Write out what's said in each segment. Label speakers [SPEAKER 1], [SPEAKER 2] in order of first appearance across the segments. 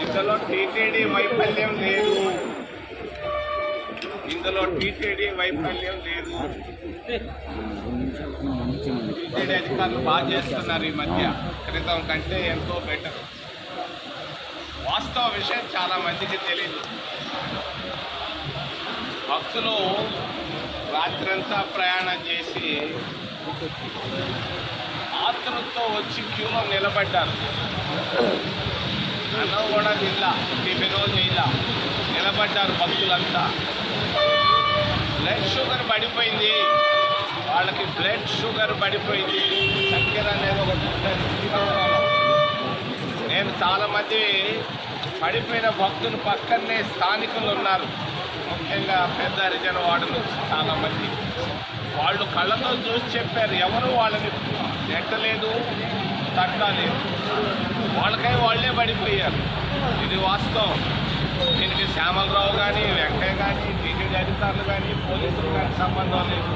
[SPEAKER 1] ఇందులో టీటీడీ వైఫల్యం లేదు, ఇందులో టీటీడీ వైఫల్యం లేదు. టీటీడీ అధికారులు బాగా చేస్తున్నారు ఈ మధ్య, క్రితం కంటే ఎంతో బెటర్. వాస్తవ విషయం చాలా మందికి తెలియదు. భక్తులు రాత్రంతా ప్రయాణం చేసి ఆతృతతో వచ్చి క్యూలో నిలబడ్డారు. అన్నం కూడా తిల్లా, టిఫిన్ చేయలా, నిలబడ్డారు భక్తులంతా. బ్లడ్ షుగర్ పడిపోయింది వాళ్ళకి, బ్లడ్ షుగర్ పడిపోయింది. చక్కెర అనేది ఒకటి ఉంటుంది. నేను చాలామంది పడిపోయిన భక్తులు పక్కనే స్థానికులు ఉన్నారు, ముఖ్యంగా పెద్ద హరిజన వార్డు నుంచి చాలామంది. వాళ్ళు కళ్ళతో చూసి చెప్పారు, ఎవరు వాళ్ళని నెట్టలేదు, తట్టలేదు, వాళ్ళకై వాళ్ళే పడిపోయారు. ఇది వాస్తవం. దీనికి శ్యామలరావు కానీ, వెంకయ్య కానీ, టీటీడీ అధికారులు కానీ, పోలీసులు కానీ సంబంధం లేదు.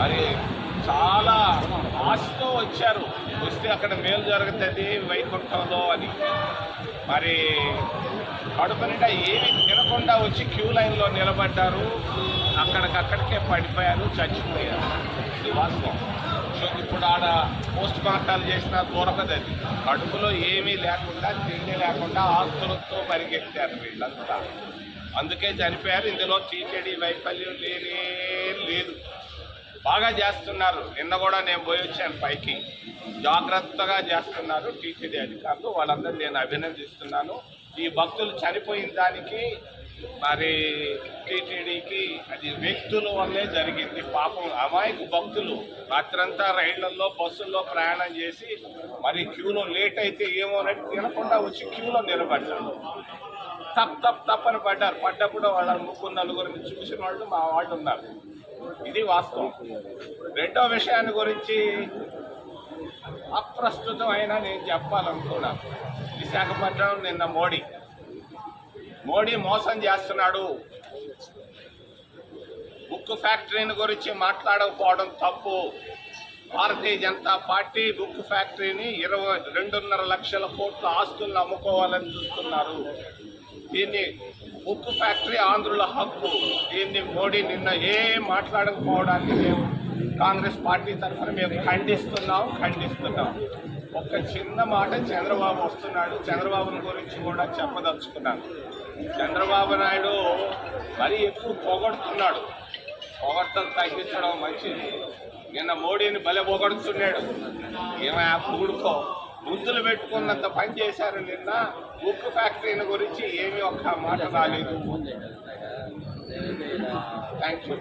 [SPEAKER 1] మరి చాలా ఆశతో వచ్చారు, వస్తే అక్కడ మేలు జరుగుతుంది వైకుంఠంలో అని. మరి కడుపు నిండా ఏమీ తినకుండా వచ్చి క్యూ లైన్లో నిలబడ్డారు, అక్కడికక్కడికే పడిపోయారు, చచ్చిపోయారు. ఇది వాస్తవం. ఇప్పుడు ఆడ పోస్ట్ మార్టాలు చేసినా దొరకదు. అది కడుపులో ఏమీ లేకుండా, తిండి లేకుండా ఆస్తులతో పరిగెత్తారు వీళ్ళంతా, అందుకే చనిపోయారు. ఇందులో టీటీడీ వైఫల్యం లేనే లేదు. బాగా చేస్తున్నారు. నిన్న కూడా నేను పోయి వచ్చాను పైకి, జాగ్రత్తగా చేస్తున్నారు టీటీడీ అధికారులు. వాళ్ళందరూ నేను అభినందిస్తున్నాను. ఈ భక్తులు చనిపోయిన దానికి మరి టీటీడీకి అది వ్యక్తుల వల్లే జరిగింది. పాపం అమాయకు భక్తులు రాత్రంతా రైళ్లలో, బస్సుల్లో ప్రయాణం చేసి మరి క్యూలో లేట్ అయితే ఏమోనట్టు తినకుండా వచ్చి క్యూలో నిలబడ్డారు. తప్పని పడ్డారు. పడ్డప్పుడు వాళ్ళ ముగ్గురు నలుగురిని చూసిన వాళ్ళు మా వాళ్ళు ఉన్నారు. ఇది వాస్తవం. రెండో విషయాన్ని గురించి అప్రస్తుతం అయినా నేను చెప్పాలనుకున్నాను. విశాఖపట్నం నిన్న మోడీ మోసం చేస్తున్నాడు. బుక్ ఫ్యాక్టరీని గురించి మాట్లాడకపోవడం తప్పు. భారతీయ జనతా పార్టీ బుక్ ఫ్యాక్టరీని 2.5 లక్షల కోట్ల ఆస్తులను అమ్ముకోవాలని చూస్తున్నారు. దీన్ని బుక్ ఫ్యాక్టరీ ఆంధ్రుల హక్కు. దీన్ని మోడీ నిన్న ఏం మాట్లాడకపోవడాన్ని మేము కాంగ్రెస్ పార్టీ తరఫున మేము ఖండిస్తున్నాం. ఒక చిన్న మాట, చంద్రబాబు వస్తున్నాడు, చంద్రబాబుని గురించి కూడా చెప్పదలుచుకున్నాను. చంద్రబాబు నాయుడు మరీ ఎక్కువ పొగడుతున్నాడు. పొగడ్తలు తగ్గించడం మంచిది. నిన్న మోడీని భలే పొగడుతున్నాడు. ఏమైనా పూడుకో బుద్ధులు పెట్టుకున్నంత పని చేశారు. నిన్న బుక్ ఫ్యాక్టరీని గురించి ఏమీ ఒక్క మాట రాలేదు. Thank you.